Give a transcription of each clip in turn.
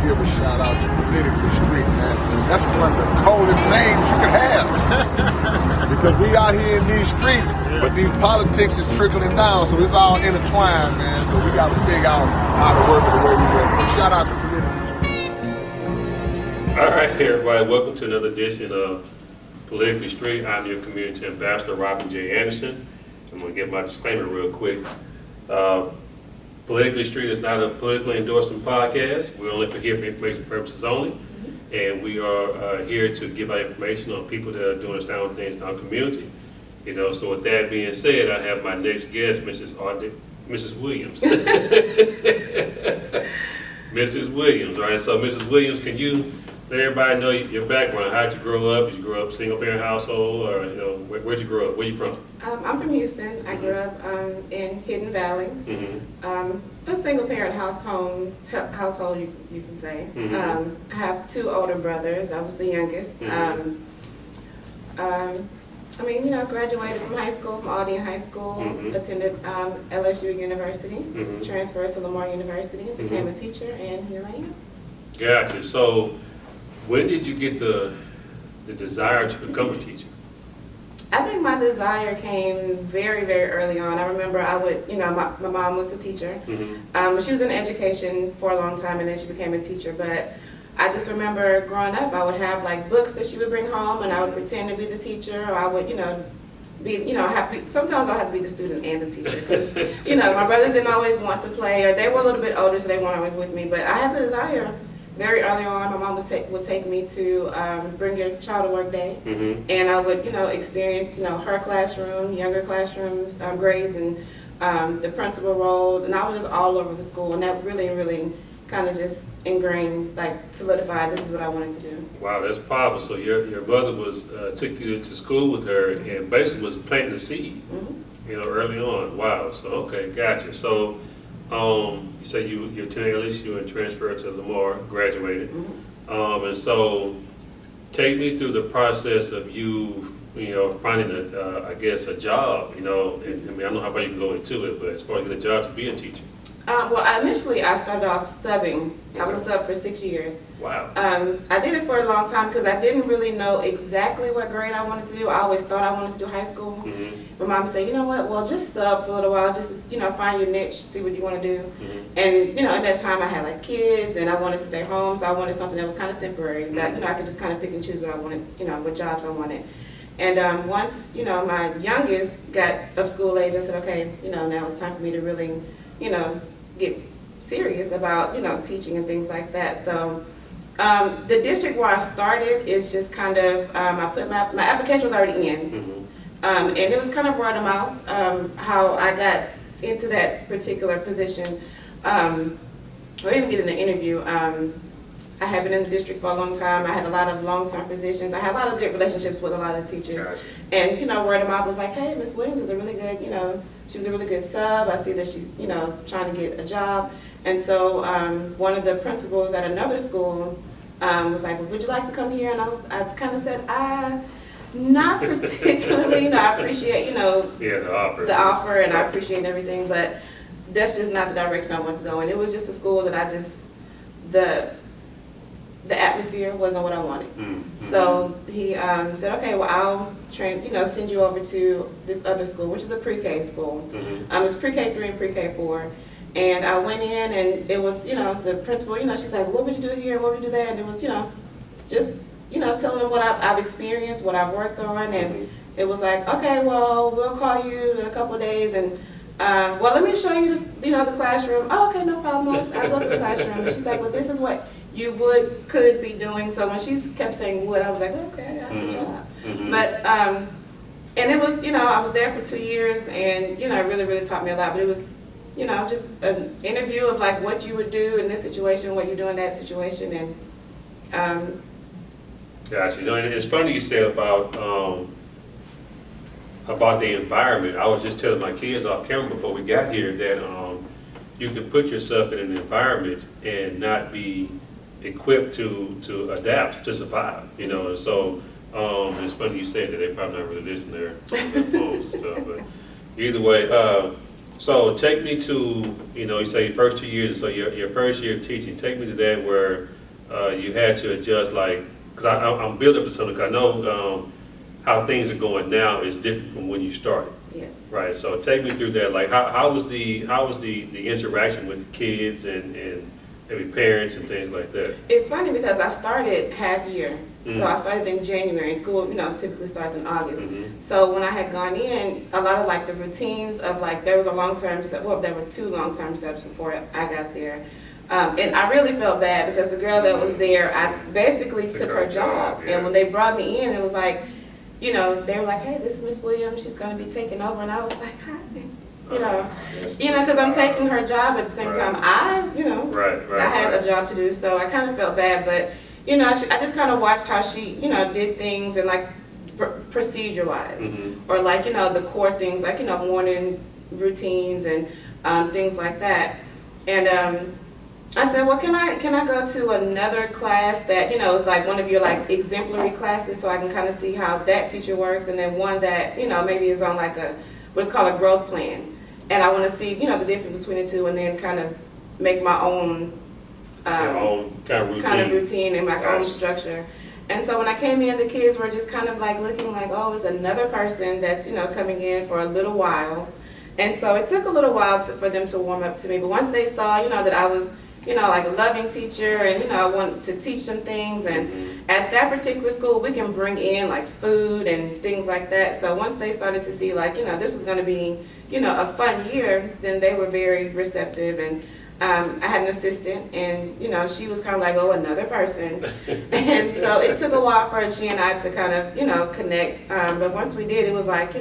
give a shout out to Politically Street, man. That's one of the coldest names you can have. Because we out here in these streets, but these politics is trickling down, so it's all intertwined, man. So we got to figure out how to work it the way we work. So shout out to Politically Street. All right, everybody, welcome to another edition of Politically Street. I'm your community ambassador, Robin J. Anderson. I'm going to get my disclaimer real quick. Politically Street is not a politically endorsing podcast. We're only here for information purposes only. And we are here to give out information on people that are doing astounding things in our community. You know, so with that being said, I have my next guest, Mrs. Williams. Mrs. Williams, right? So Mrs. Williams, can you let everybody know your background? How'd you grow up? Did you grow up single parent household, or you know, where'd you grow up? Where you from? I'm from Houston. I grew up in Hidden Valley. A single parent household, you can say. I have two older brothers. I was the youngest. I mean, you know, graduated from high school, from Aldine High School, attended LSU University, transferred to Lamar University, became a teacher, and here I am. Gotcha. So when did you get the desire to become a teacher? I think my desire came very, very early on. I remember I would, you know, my mom was a teacher. She was in education for a long time, and then she became a teacher. But I just remember growing up, I would have like books that she would bring home, and I would pretend to be the teacher, or I would, you know, sometimes I have to be the student and the teacher, because, you know, my brothers didn't always want to play, or they were a little bit older, so they weren't always with me. But I had the desire very early on. My mom would take me to Bring Your Child to Work Day, and I would, you know, experience, you know, her classroom, younger classrooms, grades, and the principal role, and I was just all over the school, and that really, really kind of just ingrained, like solidified, this is what I wanted to do. Wow, that's powerful. So your mother was took you to school with her and basically was planting the seed, you know, early on. Wow. So okay, gotcha. So you say you attended LSU and transferred to Lamar, graduated, and so take me through the process of you know, finding I guess a job. You know, and, I mean, I don't know how far you can go into it, but as far as getting a job to be a teacher. Well, initially I started off subbing. I was a sub for 6 years. Wow. I did it for a long time because I didn't really know exactly what grade I wanted to do. I always thought I wanted to do high school. My mom said, you know what, well, just sub for a little while, just, you know, find your niche, see what you want to do. And, you know, at that time I had like kids and I wanted to stay home, so I wanted something that was kind of temporary, that, you know, I could just kind of pick and choose what I wanted, you know, what jobs I wanted. And once, you know, my youngest got of school age, I said, okay, you know, now it's time for me to really, you know, get serious about, you know, teaching and things like that. So the district where I started is just kind of, I put my application was already in, and it was kind of word of mouth, how I got into that particular position, or even getting the interview. I have been in the district for a long time. I had a lot of long-term positions. I had a lot of good relationships with a lot of teachers. And, you know, word of mouth was like, hey, Miss Williams is a really good, you know, she was a really good sub. I see that she's, you know, trying to get a job. And so one of the principals at another school was like, well, would you like to come here? And I kind of said, not particularly. You know, I appreciate, you know, the offer, and I appreciate everything, but that's just not the direction I want to go in. It was just a school that I just, the atmosphere wasn't what I wanted. So he said, okay, well, I'll send you over to this other school, which is a pre-K school. It's pre-K 3 and pre-K 4. And I went in, and it was, you know, the principal, you know, she's like, what would you do here, what would you do there? And it was, you know, just, you know, telling them what I've experienced, what I've worked on. And it was like, okay, well, we'll call you in a couple of days, and well, let me show you, you know, the classroom. Oh, okay, no problem. I'll go to the classroom. And she's like, well, this is what you could be doing. So when she kept saying would, I was like, okay, I have the job. But and it was, you know, I was there for 2 years, and, you know, it really, really taught me a lot. But it was, you know, just an interview of like what you would do in this situation, what you do in that situation, and Gotcha. You know, and it's funny you said about the environment. I was just telling my kids off camera before we got here that you can put yourself in an environment and not be equipped to adapt, to survive, you know. And so it's funny you said that. They probably not really listen to their phones and stuff, but either way, so take me to, you know, you say your first 2 years, so your first year of teaching, take me to that where you had to adjust, like, because I'm building up to something, 'cause I know how things are going now is different from when you started. Yes. Right, so take me through that, like, how was the interaction with the kids and maybe parents and things like that? It's funny because I started half year. Mm-hmm. So I started in January. School, typically starts in August. Mm-hmm. So when I had gone in, a lot of like the routines of like, there was a long-term, there were 2 long-term steps before I got there. And I really felt bad because the girl that was there, I basically took her job. Yeah. And when they brought me in, it was like, they were like, hey, this is Miss Williams. She's going to be taking over. And I was like, hi. Because I'm taking her job at the same time. Right. I had a job to do, so I kind of felt bad, but I just kind of watched how she, did things and like procedure-wise, Mm-hmm. or like the core things, like morning routines and things like that. And I said, well, can I go to another class that is like one of your like exemplary classes, so I can kind of see how that teacher works, and then one that maybe is on like what's called a growth plan. And I want to see, the difference between the two, and then kind of make my own, Your own kind of routine and my own structure. And so when I came in, the kids were just kind of like looking like, oh, it's another person that's, coming in for a little while. And so it took a little while for them to warm up to me. But once they saw, that I was, like a loving teacher, and, I wanted to teach them things. And at that particular school, we can bring in like food and things like that. So once they started to see like, this was going to be, a fun year, then they were very receptive. And I had an assistant, and she was kind of like, oh, another person. And so it took a while for she and I to kind of connect. But once we did, it was like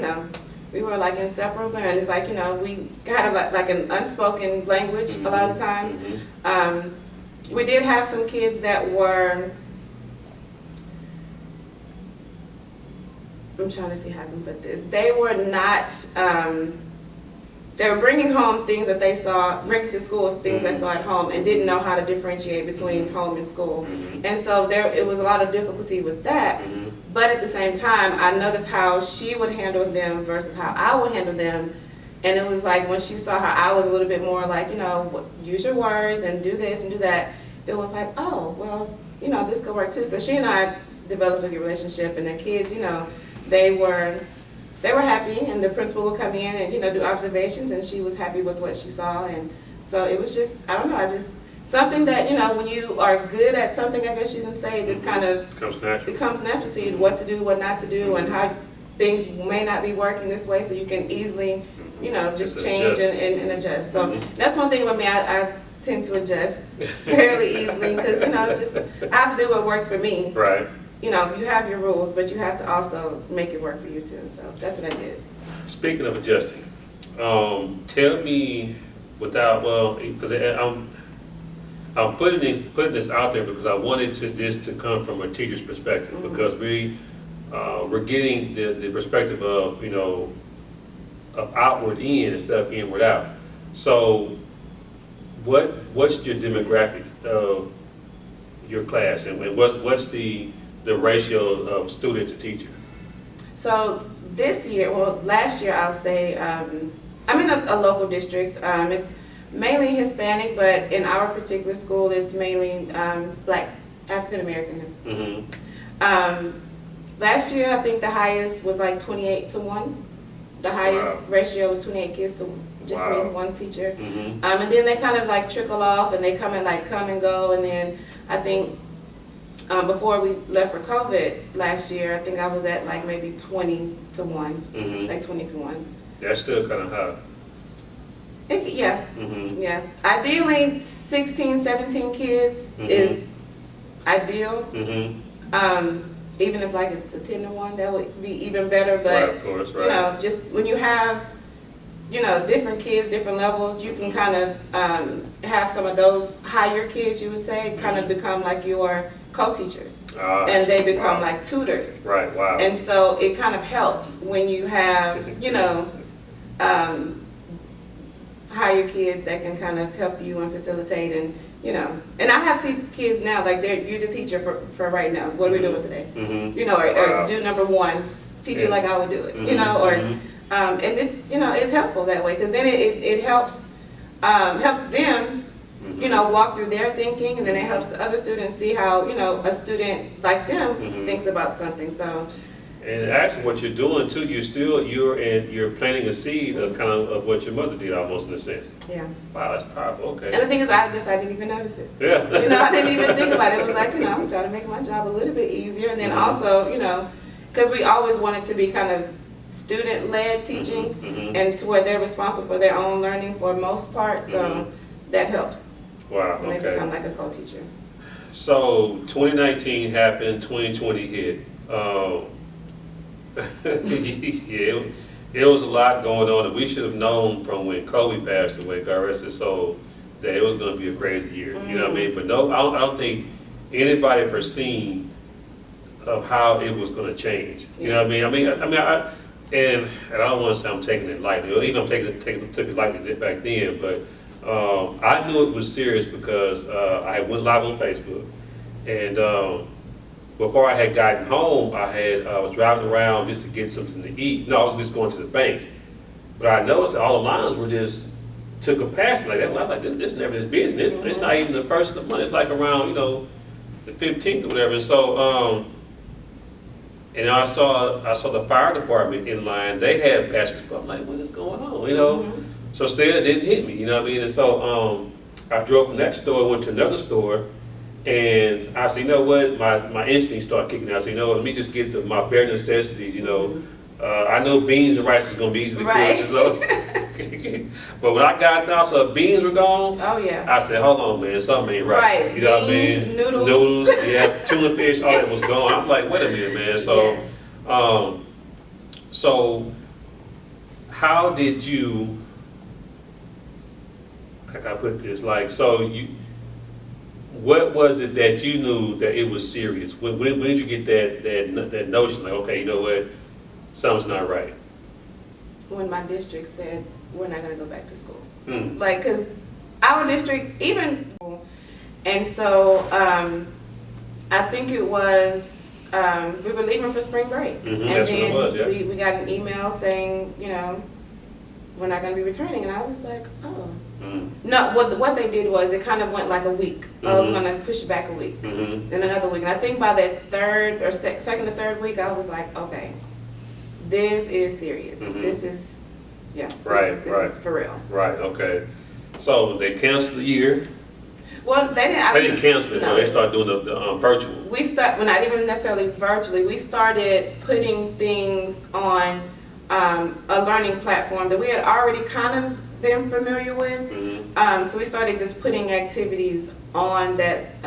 we were like inseparable, and it's like we had like an unspoken language a lot of times. We did have some kids that were, I'm trying to see how I can put this. They were not. They were bringing home things that they saw, bringing to school things they saw at home, and didn't know how to differentiate between home and school. And so it was a lot of difficulty with that. But at the same time, I noticed how she would handle them versus how I would handle them. And it was like when she saw how I was a little bit more like, use your words and do this and do that, it was like, oh, well, this could work too. So she and I developed a good relationship, and the kids, they were happy, and the principal would come in and do observations, and she was happy with what she saw. And so it was just, I don't know, something that when you are good at something, I guess you can say, it just kind of comes natural to you, what to do, what not to do, and how things may not be working this way, so you can easily just change and adjust. So that's one thing about me. I tend to adjust fairly easily because I have to do what works for me. Right. You have your rules, but you have to also make it work for you too. So that's what I did. Speaking of adjusting, tell me because I'm putting this out there because I wanted this to come from a teacher's perspective, because we're getting the perspective of of outward in instead of inward out. So what's your demographic of your class, and what's the ratio of student to teacher? So last year I'll say, I'm in a local district. It's mainly Hispanic, but in our particular school it's mainly Black, African American. Last year I think the highest was like 28-1. The highest ratio was 28 kids to just me, one teacher. And then they kind of like trickle off, and they come and go. And then I think before we left for COVID last year, I think I was at like maybe 20-1, like 20-1. That's still kind of high. Yeah. Ideally, 16, 17 kids is ideal. Even if like it's a 10-1, that would be even better. But of course, right. Just when you have different kids, different levels, you can kind of have some of those higher kids, you would say, kind of become like your co-teachers, and they become like tutors. Right. Wow. And so it kind of helps when you have higher kids that can kind of help you and facilitate, and and I have kids now, like you're the teacher for right now. What are we doing today? Or do number 1, teach it like I would do it. And it's it's helpful that way, because then it helps them you know, walk through their thinking, and then it helps the other students see how, you know, a student like them thinks about something. So, And actually, what you're doing too, you're planting a seed of kind of what your mother did, almost in a sense. yeah. Wow, that's powerful. Okay. And the thing is, I didn't even notice it. Yeah. You know, I didn't even think about it. It was like, you know, I'm trying to make my job a little bit easier. And then also, you know, because we always wanted to be kind of student-led teaching and to where they're responsible for their own learning for the most part. So that helps Wow. when they Okay. become like a co-teacher. So 2019 happened, 2020 hit. Yeah, it was a lot going on, and we should have known from when Kobe passed away, God rest his soul, that it was going to be a crazy year. You know what I mean? But no, I don't think anybody foreseen of how it was going to change. You know what I mean? And I don't want to say I'm taking it lightly, or even I'm taking it lightly back then, but I knew it was serious because I went live on Facebook, and before I had gotten home, I was driving around just to get something to eat. No, I was just going to the bank, but I noticed that all the lines were just to capacity like that. I was like, this never this business. It's not even the first of the month. It's like around, you know, the 15th or whatever. And so, and I saw the fire department in line. They had baskets, but I'm like, what is going on? You know. So still, it didn't hit me. You know what I mean? And so, I drove from that store, went to another store. And I said, you know what, my instincts started kicking in. I said, you know what, let me just get my bare necessities, you know. I know beans and rice is going to be easy to cook. So. But when I got there, I saw beans were gone. Oh, yeah. I said, hold on, man, something ain't right. You know beans, what I mean? Noodles. Yeah, tuna fish, all that was gone. I'm like, wait a minute, man. So, Yes. So how did you, how can I put this, like, so you, what was it that you knew that it was serious? When did you get that notion, like, okay, you know what, something's not right? When my district said, we're not going to go back to school. Hmm. Like, because our district, even, and so I think it was, we were leaving for spring break. And That's then what it was, yeah. we got an email saying, you know, we're not going to be returning. And I was like, oh. No, what they did was it kind of went like a week. Oh, we're going to push it back a week. Then another week. And I think by that third or second or third week, I was like, okay, this is serious. This is, yeah. Right, this is for real. Right, okay. So they canceled the year. Well, they didn't. They didn't cancel it, No. though. They started doing the virtual. Well, not even necessarily virtually. We started putting things on a learning platform that we had already kind of been familiar with. So we started just putting activities on that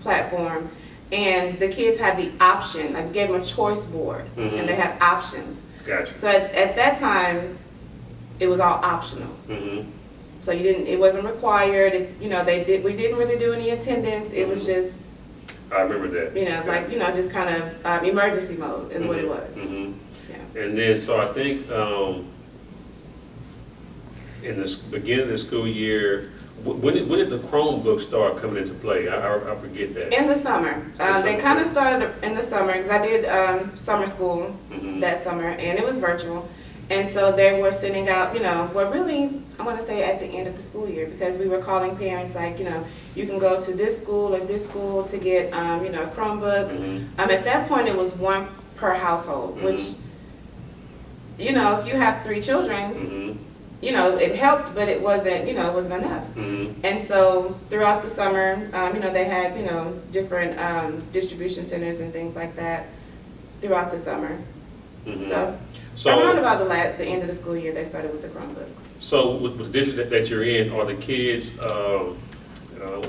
platform, and the kids had the option. I gave them a choice board, and they had options. Gotcha. So at that time, it was all optional. So it wasn't required. We didn't really do any attendance. It was just, I remember that. like, just kind of emergency mode is what it was. Yeah. And then, so I think in the beginning of the school year, when did the Chromebook start coming into play? I forget that. In the summer. They kind of started in the summer because I did summer school that summer, and it was virtual. And so they were sending out, really, I want to say at the end of the school year, because we were calling parents like, you can go to this school or this school to get, a Chromebook. At that point, it was one per household, which, if you have 3 children, it helped, but it wasn't, it wasn't enough. And so throughout the summer, they had, different distribution centers and things like that throughout the summer. So around about the end of the school year, they started with the Chromebooks. So with the district that you're in, are the kids, I'm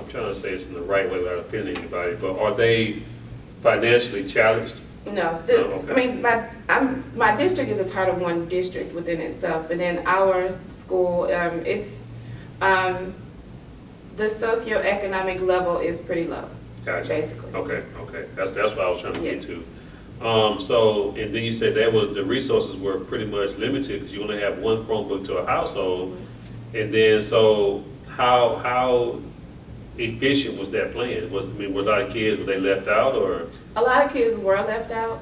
trying to say this in the right way without offending anybody, but are they financially challenged? No, okay. I mean, my district is a Title I district within itself, but then our school, it's, the socioeconomic level is pretty low, Gotcha. basically. Okay. That's what I was trying to get Yes. to. So, and then you said the resources were pretty much limited because you only have one Chromebook to a household. And then, so how efficient was that plan? Was a lot of kids, were they left out or? A lot of kids were left out.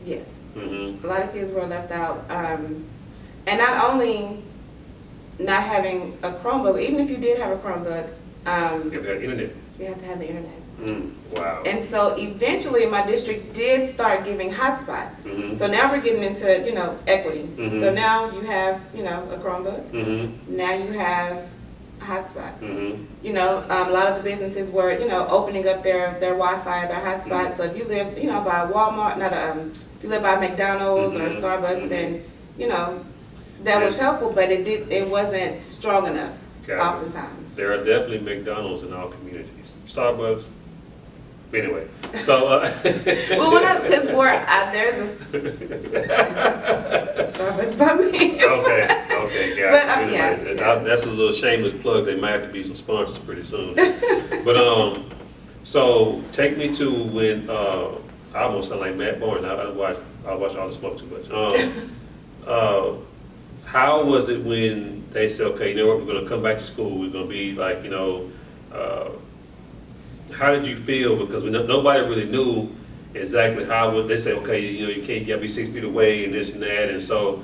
Yes. Mm-hmm. A lot of kids were left out. And not only not having a Chromebook, even if you did have a Chromebook, You have internet. you have to have the internet. Wow. And so eventually my district did start giving hotspots. Mhm. So now we're getting into, equity. Mhm. So now you have, a Chromebook. Mm-hmm. Now you have a hotspot. Mm-hmm. A lot of the businesses were, opening up their Wi-Fi, their hotspots. So if you live, by Walmart, if you live by McDonald's or Mhm. Starbucks, Mhm. then, that was Yes. helpful, but it wasn't strong enough Got it. oftentimes. There are definitely McDonald's in all communities. Starbucks. Anyway, so Well, because there's a Starbucks by me. okay, gotcha. But, Anyway, yeah. that's a little shameless plug. They might have to be some sponsors pretty soon. But so take me to when I almost sound like Matt Bourne. I watch all the smoke too much. How was it when they said, okay, you know what, we're going to come back to school. We're going to be like, how did you feel? Because nobody really knew exactly how would they say, okay, you can't, you gotta be 6 feet away and this and that. And so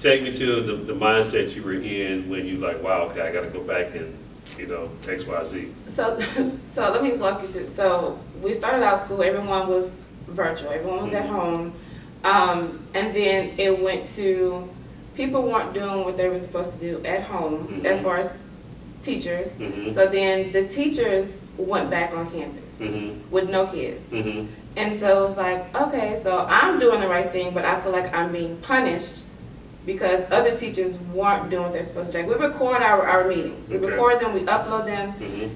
take me to the mindset you were in when you like, wow, okay, I gotta go back and, X, Y, Z. So let me walk you through. So we started out school, everyone was virtual, everyone was at home. And then it went to, people weren't doing what they were supposed to do at home as far as teachers. So then the teachers went back on campus with no kids. And so it was like, okay, so I'm doing the right thing, but I feel like I'm being punished because other teachers weren't doing what they're supposed to do. Like, we record our meetings. We record them, we upload them.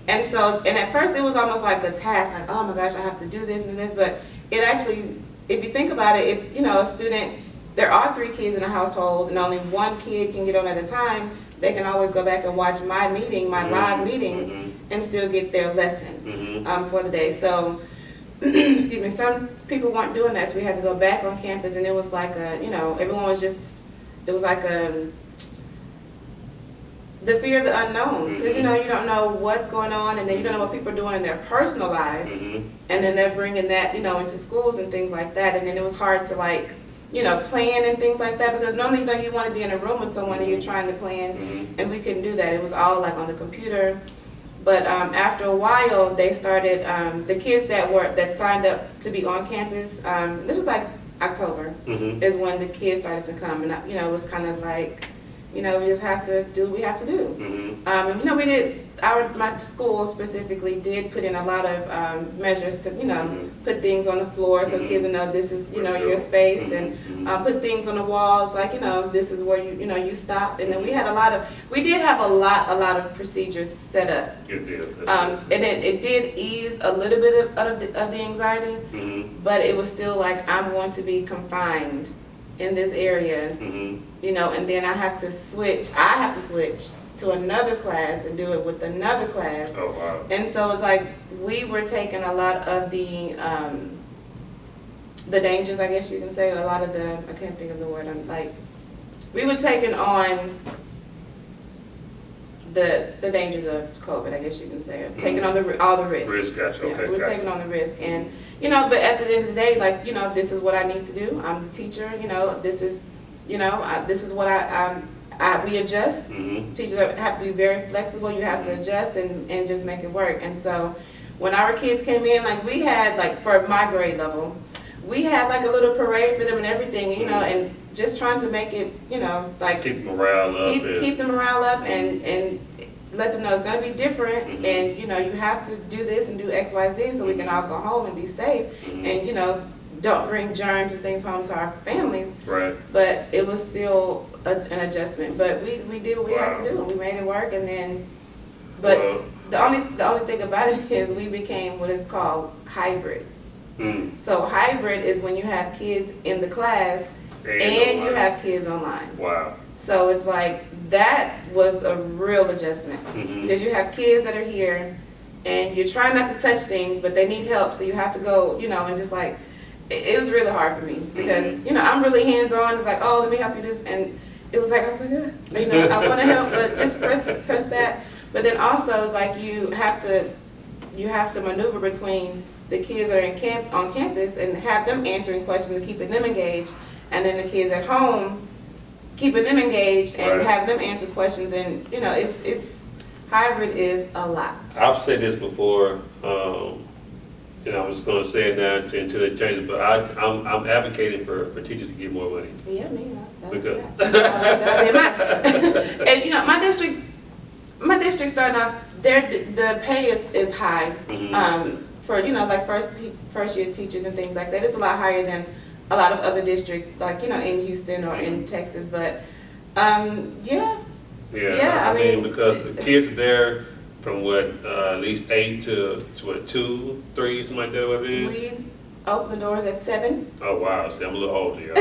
And at first it was almost like a task, like, oh my gosh, I have to do this and do this. But it actually, if you think about it, if, a student, there are 3 kids in a household and only 1 kid can get on at a time, they can always go back and watch my meeting, my live meetings, and still get their lesson for the day. So, excuse me, some people weren't doing that, so we had to go back on campus, and it was like everyone was just, it was like the fear of the unknown, because you don't know what's going on, and then you don't know what people are doing in their personal lives, and then they're bringing that into schools and things like that, and then it was hard to plan and things like that, because normally you want to be in a room with someone and you're trying to plan, and we couldn't do that. It was all like on the computer. But after a while, they started, the kids that signed up to be on campus, this was like October, is when the kids started to come, and it was kind of like, we just have to do what we have to do. And we did, my school specifically did put in a lot of measures to, put things on the floor so kids will know this is, your space, and put things on the walls, like, this is where you stop. And then we did have a lot of procedures set up. Good deal. And it did ease a little bit of the anxiety, but it was still like, I'm going to be confined in this area, and then I have to switch to another class and do it with another class. Oh, wow. And so it's like we were taking a lot of the dangers, I guess you can say, a lot of the, I can't think of the word, we were taking on the dangers of COVID, I guess you can say, taking on all the risks. Risk, gotcha, okay, We're taking on the risk, and but at the end of the day, this is what I need to do. I'm the teacher, this is, this is what we adjust. Teachers have to be very flexible. You have to adjust and just make it work. And so when our kids came in, we had, for my grade level, we had a little parade for them and everything, and just trying to make it, keep morale up. Keep the morale up and let them know it's going to be different, and you have to do this and do X, Y, Z so we can all go home and be safe, and don't bring germs and things home to our families. Right. But it was still an adjustment. But we did what we had to do. We made it work, and then, but the only thing about it is we became what is called hybrid. So hybrid is when you have kids in the class and you have kids online. Wow. So it's like, that was a real adjustment, because you have kids that are here and you're trying not to touch things, but they need help, so you have to go, and just it was really hard for me, because I'm really hands-on. It's like, oh, let me help you this, and it was like, I was like, yeah, I want to help, but just press that. But then also it's like you have to maneuver between the kids that are on campus and have them answering questions and keeping them engaged, and then the kids at home, keeping them engaged and Right. having them answer questions, and you know, it's hybrid is a lot. I've said this before, and I'm just gonna say it now until they change it, but I'm advocating for teachers to get more money. Yeah, me. Because- And you know, my district starting off, the pay is high. Mhm. For you know, like first year teachers and things like that. It's a lot higher than a lot of other districts, like you know, in Houston or in Texas. But yeah, Yeah, I mean- because the kids are there from what, at least 8 to what, 2, 3, something like that, what it is? we open the doors at 7. Oh, wow, see, I'm a little older, y'all.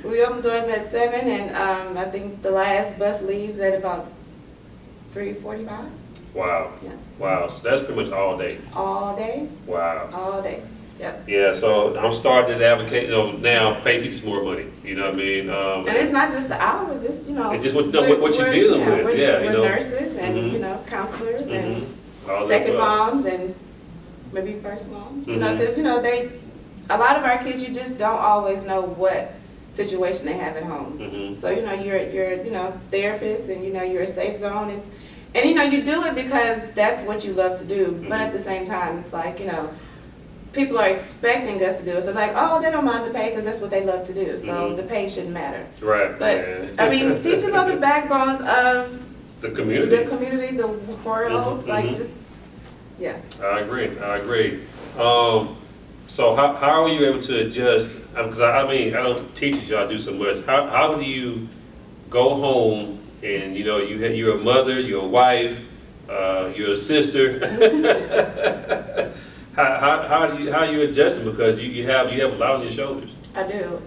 We open doors at 7, and I think the last bus leaves at about 3:45. Wow, Yeah, wow, so that's pretty much all day, all day, wow. all day. Yep. Yeah, so I'm starting to advocate, you know, now pay teachers more money, you know what I mean? And it's not just the hours, it's, you know. It's just what you're dealing with, we're- yeah, you know. We're nurses and, Mhm. you know, counselors and All that second stuff. moms and maybe first moms, you know, Mhm. because, you know, a lot of our kids, you just don't always know what situation they have at home. Mhm. So, you know, you're, you know, therapist and, you know, you're a safe zone. And, you know, you do it because that's what you love to do. But at the same time, it's like, you know, people are expecting us to do it. So like, oh, they don't mind the pay because that's what they love to do. So Mhm. the pay shouldn't matter. Right, But, yeah. I mean, teachers are the backbones of The the community. community, the world. Mhm, Like, mhm. just, yeah. I agree. So how are you able to adjust? Because I mean, I don't teach y'all do so much. How do you go home and you know you're a mother, you're a wife, you're a sister. how are you adjusting because you have a lot on your shoulders. I do.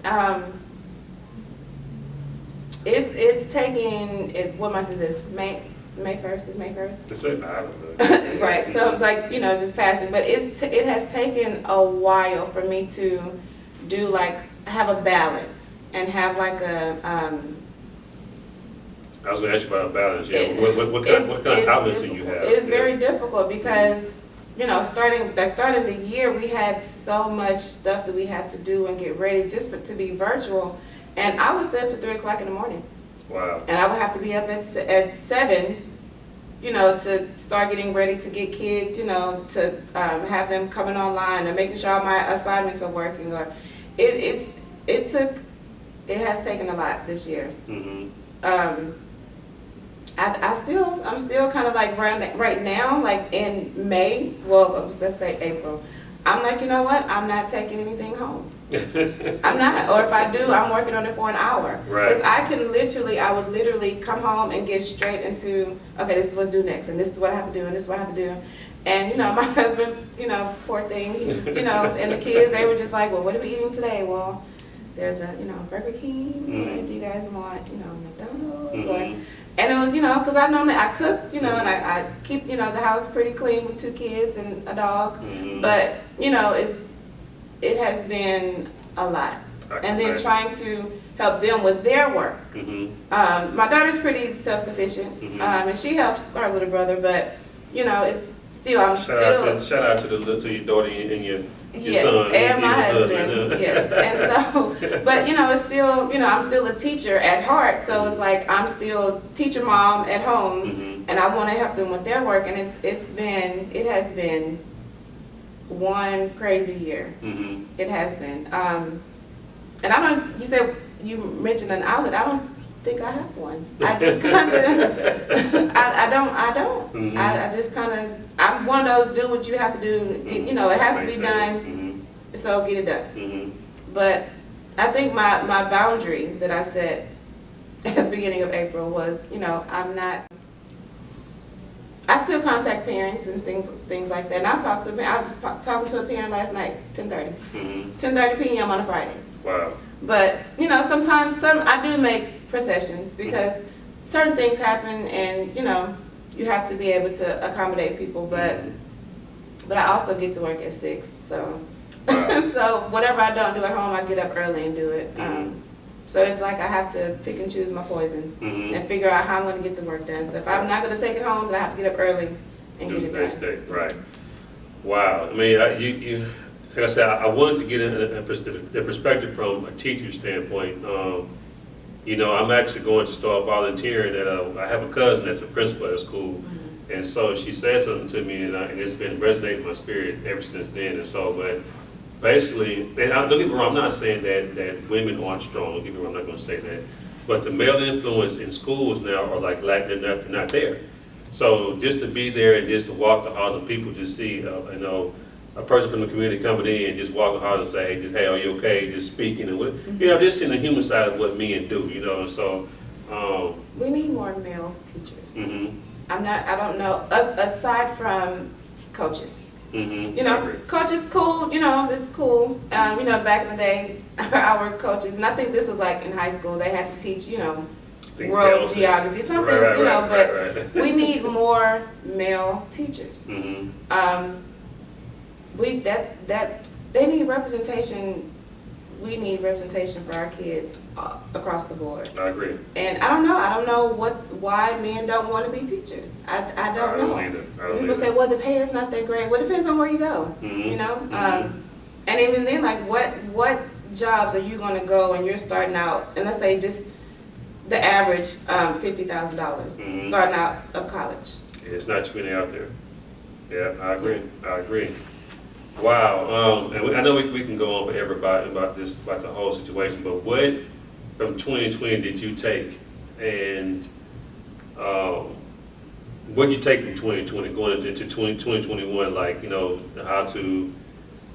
It's taking, what month is this? May 1st is May 1st? It's like, I don't know. Right, so like, you know, it's just passing, but it has taken a while for me to do like, have a balance and have like a, I was going to ask you about a balance. Yeah. It- What kind of outlets do you have? It's Yeah. very difficult because, you know, starting the year, we had so much stuff that we had to do and get ready just to be virtual. And I was there till 3 o'clock in the morning. Wow. And I would have to be up at 7, you know, to start getting ready to get kids, you know, to have them coming online and making sure all my assignments are working. Or it has taken a lot this year. Mm-hmm. I'm still kind of like right now, like in May, well, let's say April, I'm like, you know what, I'm not taking anything home. I'm not, or if I do, I'm working on it for an hour. Right. Because I would literally come home and get straight into, okay, this is what's due next, and this is what I have to do, and this is what I have to do. And, you know, my husband, you know, poor thing, he was, you know, and the kids, they were just like, well, what are we eating today? Well, there's a, you know, Burger King, or do you guys want, you know, McDonald's, or... And it was, you know, because I normally, I cook, you know, and I keep, you know, the house pretty clean with 2 kids and a dog. Mhm. But, you know, it has been a lot. And then Right. trying to help them with their work. Mm-hmm. My daughter's pretty self-sufficient, Mhm. And she helps her little brother, but, you know, it's still, Shout out to your daughter and your yes, son and my your husband, yes. And so, but you know, it's still, you know, I'm still a teacher at heart, so it's like I'm still teacher mom at home, Mhm. and I want to help them with their work, and it has been one crazy year. Mm-hmm. It has been, and I don't. You mentioned an outlet. I don't think I have one. I just kind of, I don't. Mhm. I just kind of, I'm one of those do what you have to do. You know, it has to be done, so get it done. Mm-hmm. But I think my boundary that I set at the beginning of April was, you know, I still contact parents and things like that. And I was talking to a parent last night, 10:30. Mm-hmm. 10:30 p.m. on a Friday. Wow. But, you know, sometimes I do make processions because certain things happen and, you know, you have to be able to accommodate people. But I also get to work at 6, so. Wow. So whatever I don't do at home, I get up early and do it. So it's like I have to pick and choose my poison Mhm. and figure out how I'm going to get the work done. So if I'm not going to take it home, then I have to get up early and Do get the it next done. day, right. Wow, I mean, you like I said, I wanted to get the perspective from a teacher's standpoint. you know, I'm actually going to start volunteering at I have a cousin that's a principal at a school. And so she said something to me, and it's been resonating in my spirit ever since then. And so, but basically, and don't get me wrong, I'm not saying that women aren't strong. Don't get me wrong, I'm not going to say that. But the male influence in schools now are like they're not there. So just to be there and just to walk the halls and people just see, you know, a person from the community coming in and just walk the halls and say, hey, are you okay? Just speaking and you know, just seeing the human side of what men do, you know. And so we need more male teachers. Mm-hmm. I don't know, aside from coaches. Mm-hmm. You know, coaches cool, you know, it's cool. You know, back in the day, our coaches, and I think this was like in high school, they had to teach, you know, world geography, something, you know, but we need more male teachers. Mm-hmm. They need representation. We need representation for our kids across the board. I agree. And I don't know why men don't want to be teachers. I don't know. Either. People say, well, the pay is not that great. Well, it depends on where you go, Mm-hmm. you know? Mm-hmm. And even then, like, what jobs are you going to go and you're starting out, and let's say just the average $50,000 Mm-hmm. starting out of college. Yeah, it's not too many out there. Yeah, I agree. Wow. And I know we can go on forever about the whole situation, but what from 2020 did you take, and what did you take from 2020 going into 2021? Like, you know, how to,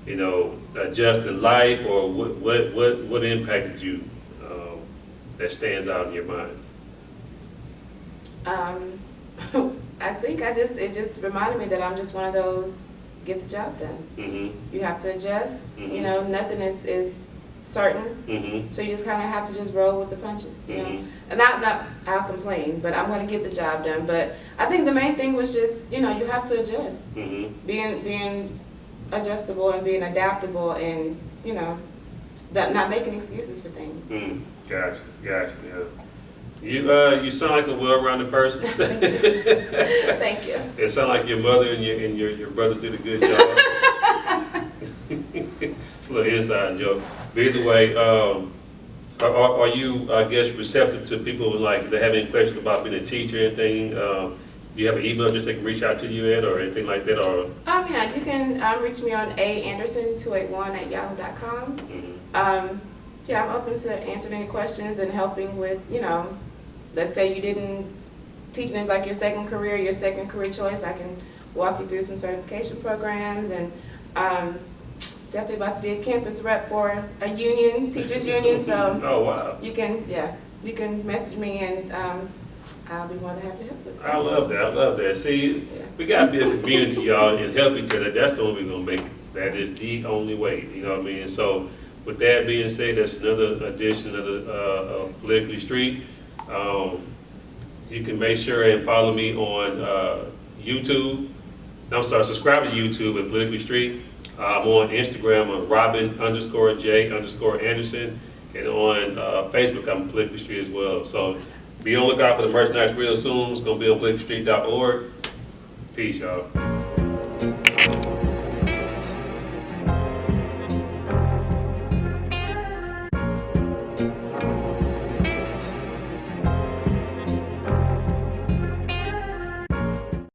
you know, adjust in life, or what impacted you that stands out in your mind? I think it just reminded me that I'm just one of those get the job done. Mm-hmm. You have to adjust. Mm-hmm. You know, nothing is certain. Mm-hmm. So you just kind of have to just roll with the punches, you know. Mm-hmm. And I'll complain, but I'm going to get the job done. But I think the main thing was just, you know, you have to adjust. Mm-hmm. Being adjustable and being adaptable, and, you know, not making excuses for things. Mm. Gotcha. Yeah. You sound like a well-rounded person. Thank you. It sounds like your mother and your brothers did a good job. It's a little inside joke. But either way, are you, I guess, receptive to people like that have any questions about being a teacher or anything? Do you have an email address they can reach out to you at, or anything like that? Or Yeah, you can reach me on aanderson281@yahoo.com. Mm-hmm. Yeah, I'm open to answering any questions and helping with, you know, let's say teaching is like your second career choice. I can walk you through some certification programs, and definitely about to be a campus rep for a union, teachers union. So oh wow, you can message me, and I'll be more than happy to help with that. I love that. See, we gotta be a community, y'all, and help each other. That's the only way we're gonna make it. That is the only way. You know what I mean? So, with that being said, that's another edition of Politically Street. You can make sure and follow me on YouTube. Subscribe to YouTube at Politically Street. I'm on Instagram on Robin_J_Anderson, and on Facebook I'm Politically Street as well. So be on the lookout for the merchandise real soon. It's gonna be on politicalstreet.org. Peace, y'all.